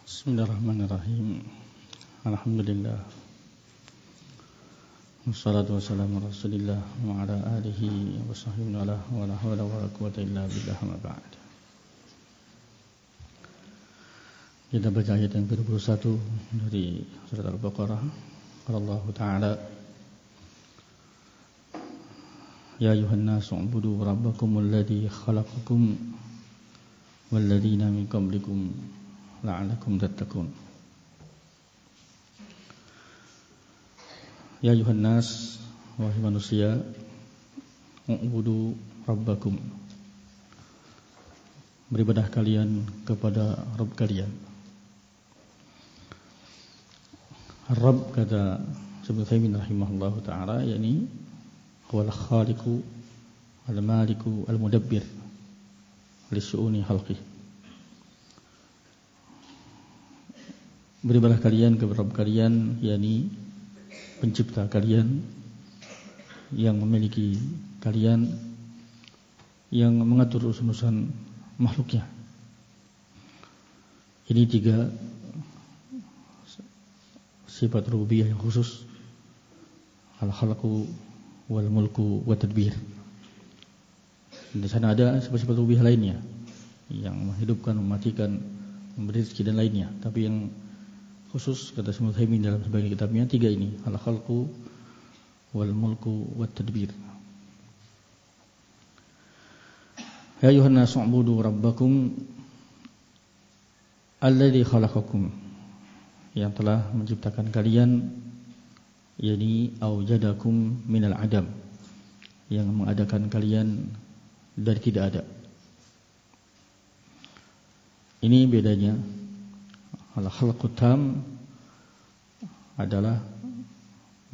Bismillahirrahmanirrahim. Alhamdulillah. Wassalatu wassalamu ala Rasulillah wa ala alihi wa sahbihi wa la hawla wa la quwwata illa billah ma ba'd. Kita baca ayat yang ke-21 dari surat Al-Baqarah. Qala Allah Ta'ala: Ya ayuhan nasu ubudu rabbakumul ladzi khalaqakum wal ladzina min qablikum la'allakum tattaqun. Ya ayuhan nas, wahai manusia, ubudu rabbakum, beribadah kalian kepada Rabb kalian. Rabb, kata Ibnu Utsaimin rahimahullahu taala, yakni huwal khaliqu al-maliku al-mudabbir li syu'uni khalqihi. Beribadah kalian kepada Rabb kalian, yakni pencipta kalian, yang memiliki kalian, yang mengatur urusan makhluknya. Ini 3 sifat rububiyah yang khusus: al-khalqu wal mulku wa tadbir. Di sana ada sifat-sifat rububiyah lainnya yang menghidupkan, mematikan, memberi rezeki dan lainnya. Tapi yang khusus, kata Ibnu Utsaimin dalam sebagian kitabnya, 3 ini: al-khalqu wal mulku wat tadbir. Ya ayuhan nasu ubudu rabbakum alladzi khalaqakum, yang telah menciptakan kalian, yakni aujadakum minal adam, yang mengadakan kalian dari tidak ada. Ini bedanya. Al-khalqut tam adalah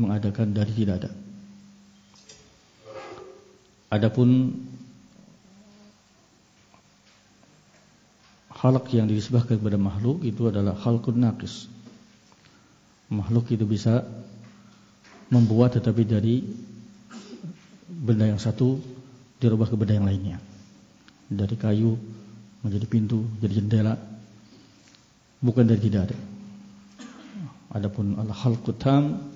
mengadakan dari tidak ada. Adapun khalq yang dinisbahkan kepada makhluk itu adalah khalqun naqis. Makhluk itu bisa membuat tetapi dari benda yang satu dirubah ke benda yang lainnya. Dari kayu menjadi pintu, jadi jendela, bukan dari tidak ada. Adapun al-khalqut tam,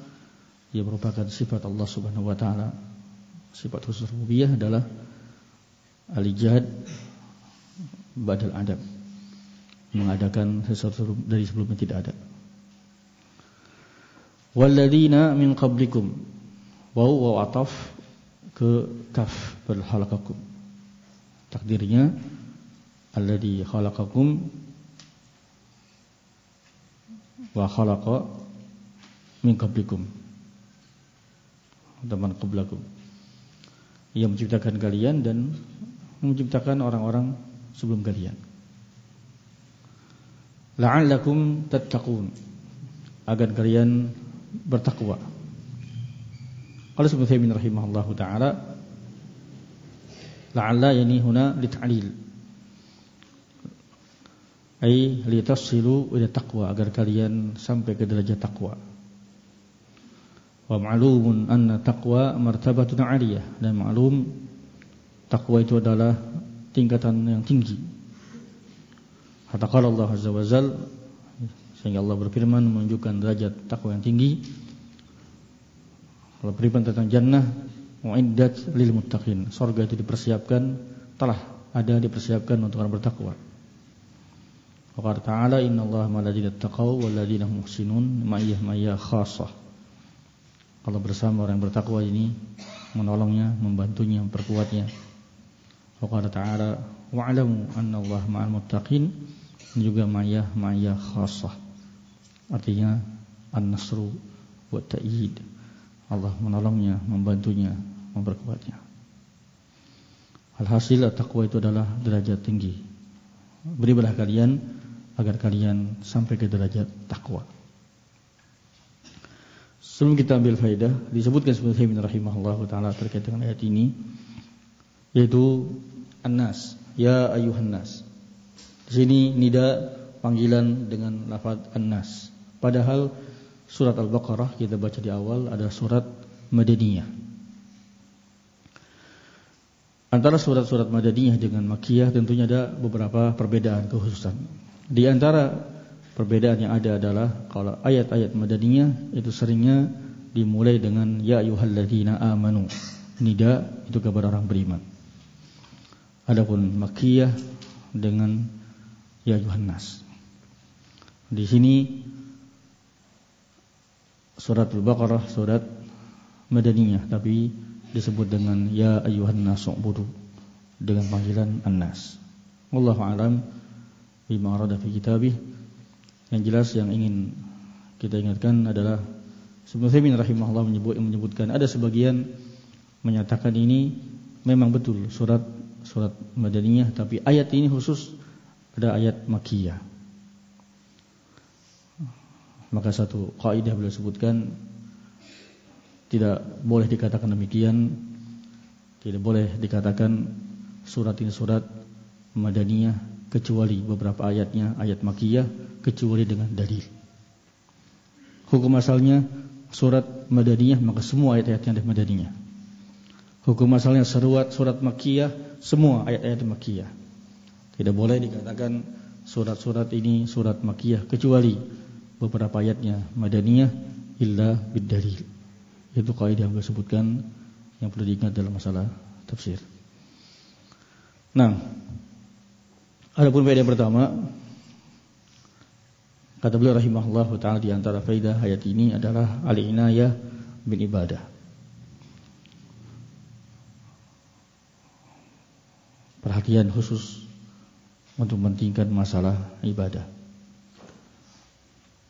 ia merupakan sifat Allah Subhanahu wa taala. Sifat khusus rububiyah adalah al-ijad ba'dal adam, mengadakan sesuatu dari sebelumnya tidak ada. Walladzina min qablikum, waw wa ataf ke kaf pada khalaqakum. Takdirnya alladzi khalaqakum wa khalaqa min qablikum, teman qablakum, yang menciptakan kalian dan menciptakan orang-orang sebelum kalian. La'allakum tattaqun, agar kalian bertakwa. Qala Ibnu Utsaimin rahimahullahu taala, la'alla yani huna lit'lil, ay litasilu ila taqwa, agar kalian sampai ke derajat takwa. Wa ma'lumun anna taqwa martabatun 'aliyah, dan maklum takwa itu adalah tingkatan yang tinggi. Hatta qala Allah azza wa jalla, sehingga Allah berfirman menunjukkan derajat takwa yang tinggi. Allah berfirman tentang jannah, uiddat lil muttaqin, surga itu dipersiapkan, telah ada dipersiapkan untuk orang bertakwa. Wa qala ta'ala innallaha ma'al ladzina taqaw wal ladzina hum muhsinun ma'iyyah khassah. Allah bersama orang yang bertakwa ini, menolongnya, membantunya, memperkuatnya. Wa qala ta'ala wa'lamu annallaha ma'al muttaqin, juga ma'iyyah khassah. Artinya an-nasru wa ta'yid. Allah menolongnya, membantunya, memperkuatnya. Alhasil takwa itu adalah derajat tinggi. Beribadah kalian agar kalian sampai ke derajat takwa. Sebelum kita ambil faedah, disebutkan Ibnu rahimahullahu taala terkait dengan ayat ini, yaitu an-nas, ya ayuhan nas. Di sini nida, panggilan dengan lafaz an-nas. Padahal surat Al-Baqarah kita baca di awal ada surat Madaniyah. Antara surat-surat Madaniyah dengan Makkiyah tentunya ada beberapa perbedaan kekhususan. Di antara Perbedaan yang ada adalah kalau ayat-ayat Madaniyah itu seringnya dimulai dengan ya ayyuhalladzina amanu. Nida itu kepada orang beriman. Adapun Makkiyah dengan ya ayyuhan nas. Di sini surat Al-Baqarah surat Madaniyah tapi disebut dengan ya ayyuhan nas ubudu dengan panggilan an-nas. Wallahu a'lam bima arada fi kitabih. Yang jelas yang ingin kita ingatkan adalah Ibnu Utsaimin rahimahullah menyebutkan ada sebagian menyatakan ini memang betul surat Madaniyah tapi ayat ini khusus ada ayat Makkiyah. Maka satu kaidah beliau sebutkan tidak boleh dikatakan demikian, tidak boleh dikatakan surat ini surat Madaniyah kecuali beberapa ayatnya ayat Makkiyah kecuali dengan dalil. Hukum asalnya surat Madaniyah maka semua ayat-ayatnya ada Madaniyah. Hukum asalnya surat Makkiyah semua ayat-ayat Makkiyah. Tidak boleh dikatakan surat-surat ini surat Makkiyah kecuali beberapa ayatnya Madaniyah illa bid-dalil. Itu kaidah yang beliau sebutkan yang perlu diingat dalam masalah tafsir. Nah, adapun faedah pertama kata beliau rahimahullah ta'ala di antara faedah ayat ini adalah al-inayah bil ibadah. Perhatian khusus untuk mementingkan masalah ibadah.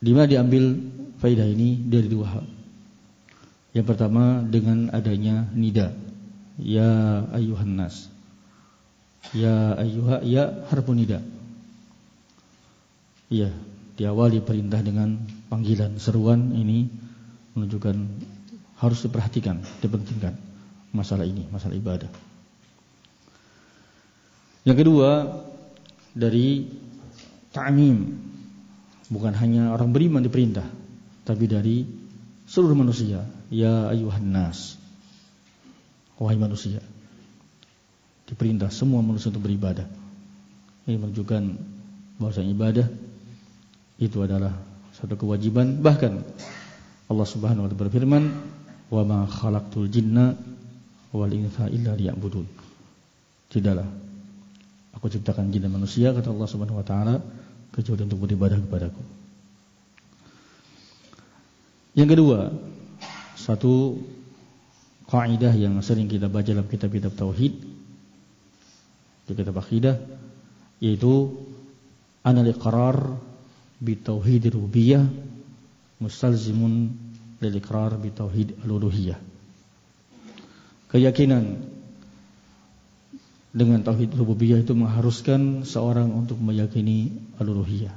Di mana diambil faedah ini dari dua hal. Yang pertama dengan adanya nida, ya ayyuhan nas. Ya ayyuha ya harfun nida. Iya, diawali perintah dengan panggilan seruan ini menunjukkan harus diperhatikan, dipentingkan masalah ini, masalah ibadah. Yang kedua dari ta'mim, bukan hanya orang beriman diperintah, tapi dari seluruh manusia. Ya ayyuhan nas, wahai manusia, diperintah semua manusia untuk beribadah. Ini menunjukkan bahwa ibadah itu adalah satu kewajiban. Bahkan Allah Subhanahu wa taala berfirman, "Wa ma khalaqtul jinna wal insa illa liya'budun." Tidaklah aku ciptakan jin dan manusia, kata Allah Subhanahu wa taala, kecuali untuk beribadah kepadaku. Yang kedua, satu kaidah yang sering kita baca dalam kitab-kitab tauhid, di kitab akidah, yaitu anal iqrar bi tauhid rububiyah mustalzimun lil iqrar bi tauhid al-uluhiyah. Keyakinan dengan tauhid rububiyah itu mengharuskan seorang untuk meyakini al-uluhiyah.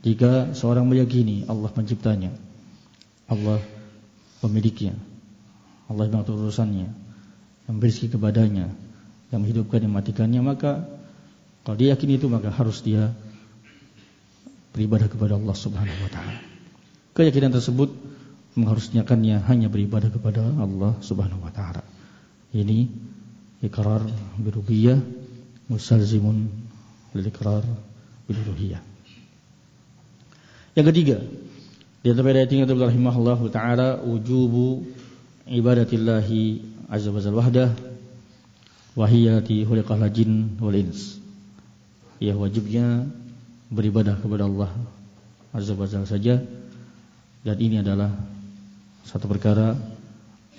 Jika seorang meyakini Allah penciptanya, Allah pemiliknya, Allah yang mengatur urusannya, yang berizki kepadanya, yang menghidupkan, yang mematikannya, maka kalau dia yakin itu, maka harus dia beribadah kepada Allah Subhanahu wa taala. Keyakinan tersebut mengharuskannya hanya beribadah kepada Allah Subhanahu wa taala. Ini iqrar birububiyah musalzimun lil iqrar bil-uluhiyah. Yang ketiga, di antara ayat ini kata rahimahullahu taala wujubu ibadatillahi azza wa jalla wahdah wa hiyati khuliqal jin wal ins. Ya, wajibnya beribadah kepada Allah azza wa jalla saja, dan ini adalah satu perkara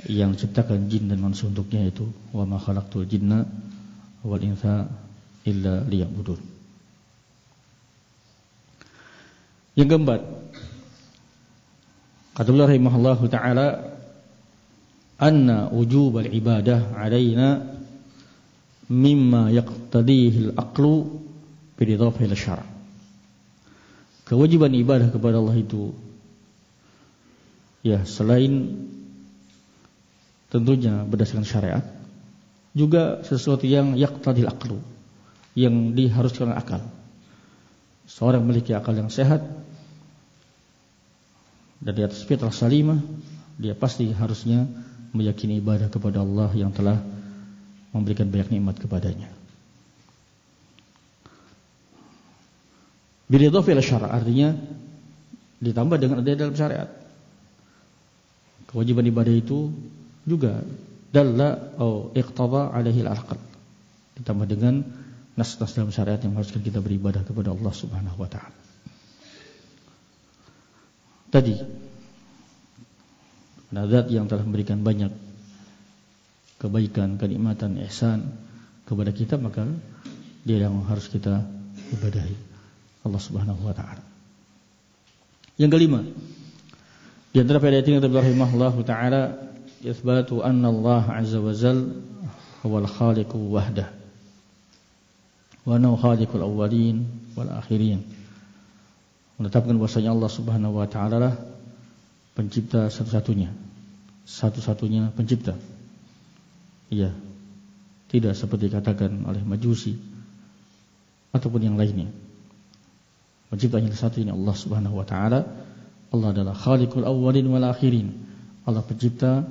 yang diciptakan jin dan manusia untuknya, yaitu wa ma khalaqtul jinna wal insa illa liya'budun. Yang keempat, kata beliau rahimahullahu taala, anna wujubal ibadah alaina mimma yaqtadihi al-aqlu bi-idhafah ila syara'. Kewajiban ibadah kepada Allah itu, ya, selain tentunya berdasarkan syariat, juga sesuatu yang yaqtadil aqlu, yang diharuskan akal. Seorang memiliki akal yang sehat dan di atas fitrah salimah, dia pasti harusnya meyakini ibadah kepada Allah yang telah memberikan banyak nikmat kepadanya. Biridha fil syara' artinya ditambah dengan adanya dalam syariat. Kewajiban ibadah itu juga dalla atau iqtada alaihi al-aql. Ditambah dengan nas-nas dalam syariat yang mengharuskan kita beribadah kepada Allah Subhanahu wa taala. Tadi zat yang telah memberikan banyak kebaikan, kenikmatan, ihsan kepada kita, maka dia yang harus kita ibadahi, Allah Subhanahu wa taala. Yang kelima, di antara faedah yang kita rahimahullah taala, itsbatu anna Allah azza wa jalla huwal khaliqu wahdah wa annahu khaliqul awwalin wal akhirin. Menetapkan bahwasanya Allah Subhanahu wa taala lah pencipta satu-satunya pencipta. Iya, tidak seperti dikatakan oleh Majusi ataupun yang lainnya. Pencipta yang satu ini Allah Subhanahu wa taala. Allah adalah khaliqul awwalin wal akhirin. Allah pencipta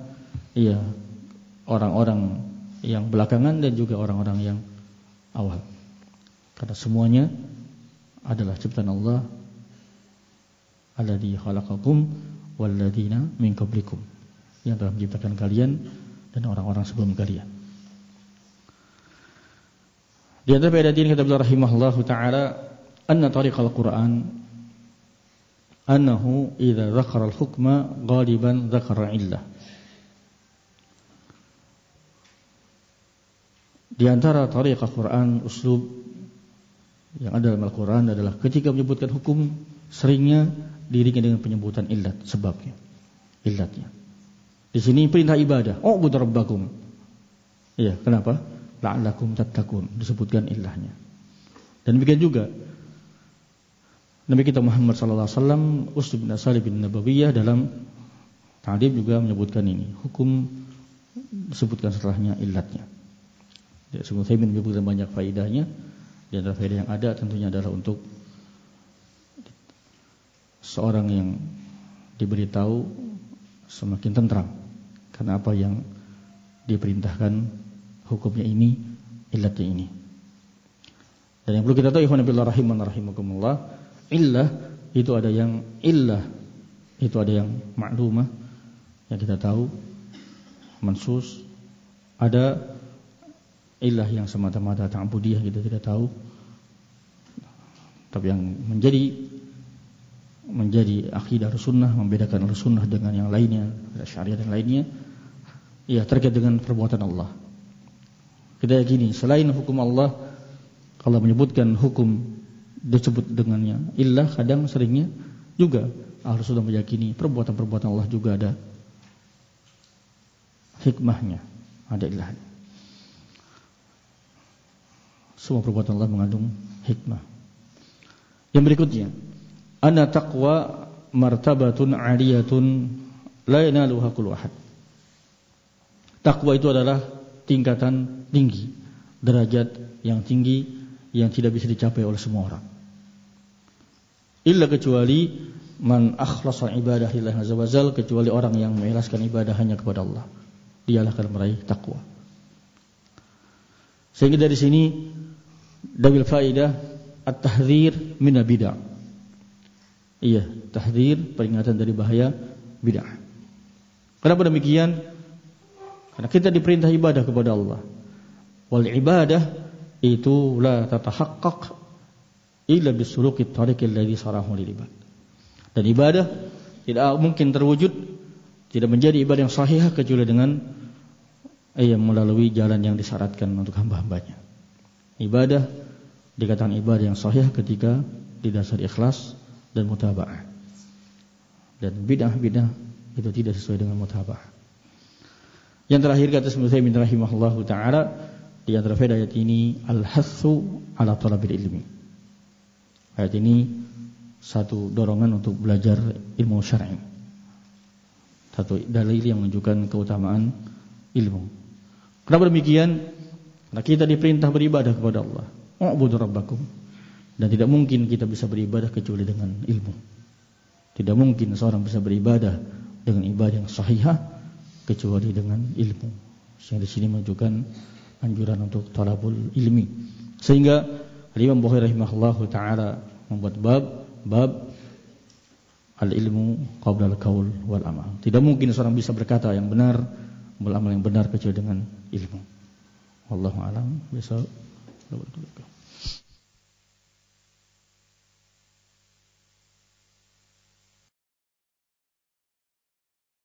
orang-orang yang belakangan dan juga orang-orang yang awal. Karena semuanya adalah ciptaan Allah. Alladzi khalaqakum walladzina min qablikum, yang telah menciptakan kalian dan orang-orang sebelum kalian. Di antara faedah ini kata beliau rahimahullahu taala, anna tariqal Qur'an annahu idza dzakara al-hukma ghaliban dzakara illah. Di antara tariqah Quran, uslub yang ada dalam Al-Quran adalah ketika menyebutkan hukum, seringnya diiringi dengan penyebutan illat, sebabnya, illatnya. Di sini perintah ibadah, u'budu rabbakum. Iya, kenapa? La'allakum tattaqun, disebutkan illahnya. Dan demikian juga Nabi kita Muhammad sallallahu alaihi wasallam, uslub bin asalib bin nabawiyah dalam ta'lim juga menyebutkan ini. Hukum disebutkan setelahnya illatnya. Sebelum saya menyebutkan banyak faedahnya. Di antara faedah yang ada tentunya adalah untuk seorang yang diberitahu semakin tentram karena apa yang diperintahkan, hukumnya ini, illatnya ini. Dan yang perlu kita tahu, ikhwan fillah rahimakumullah, illah itu ada yang maklumah yang kita tahu, mansus, ada illah yang semata-mata ta'budiyah kita tidak tahu. Tapi yang menjadi akidah sunnah, membedakan sunnah dengan yang lainnya, syariat dan lainnya, terkait dengan perbuatan Allah. Kita yakini selain hukum Allah, kalau menyebutkan hukum disebut dengannya illah, kadang seringnya juga harus sudah meyakini perbuatan-perbuatan Allah juga ada hikmahnya, ada ilahnya. Semua perbuatan Allah mengandung hikmah. Yang berikutnya, anna taqwa martabatun 'aliyatun la yanaluha kullu ahad. Takwa itu adalah tingkatan tinggi, derajat yang tinggi yang tidak bisa dicapai oleh semua orang. Illa kecuali man akhlasa ibadah lillahi azza wajalla, kecuali orang yang mengikhlaskan ibadah hanya kepada Allah, dialah akan meraih takwa. Sehingga dari sini dabil faidah at-tahdzir min al-bid'ah. Iya, tahdzir, peringatan dari bahaya bid'ah. Kenapa demikian? Karena kita diperintah ibadah kepada Allah. Wal ibadah itu la tatahaqqaq illa bisuluki tariqil ladzi sarahu lil ibad. Dan ibadah tidak mungkin terwujud, tidak menjadi ibadah yang sahih kecuali dengan melalui jalan yang disyaratkan untuk hamba-hambanya. Ibadah dikatakan ibadah yang sahih ketika didasari ikhlas dan mutaba'ah. Dan bid'ah-bid'ah itu tidak sesuai dengan mutaba'ah. Yang terakhir kata Syekh Utsaimin rahimahullahu taala, di antara faedah ayat ini al-hatsu ala talabil ilmi. Ayat ini satu dorongan untuk belajar ilmu syar'i. Satu dalil yang menunjukkan keutamaan ilmu. Kenapa demikian? Karena kita diperintah beribadah kepada Allah. U'budu rabbakum. Dan tidak mungkin kita bisa beribadah kecuali dengan ilmu. Tidak mungkin seorang bisa beribadah dengan ibadah yang sahihah kecuali dengan ilmu. Sehingga di sini menunjukkan anjuran untuk talabul ilmi. Sehingga Imam Bukhari rahimahullahu taala membuat bab al-ilmu qabla al-qaul wal amal. Tidak mungkin seorang bisa berkata yang benar, beramal yang benar kecuali dengan ilmu. Wallahu a'lam. Bisa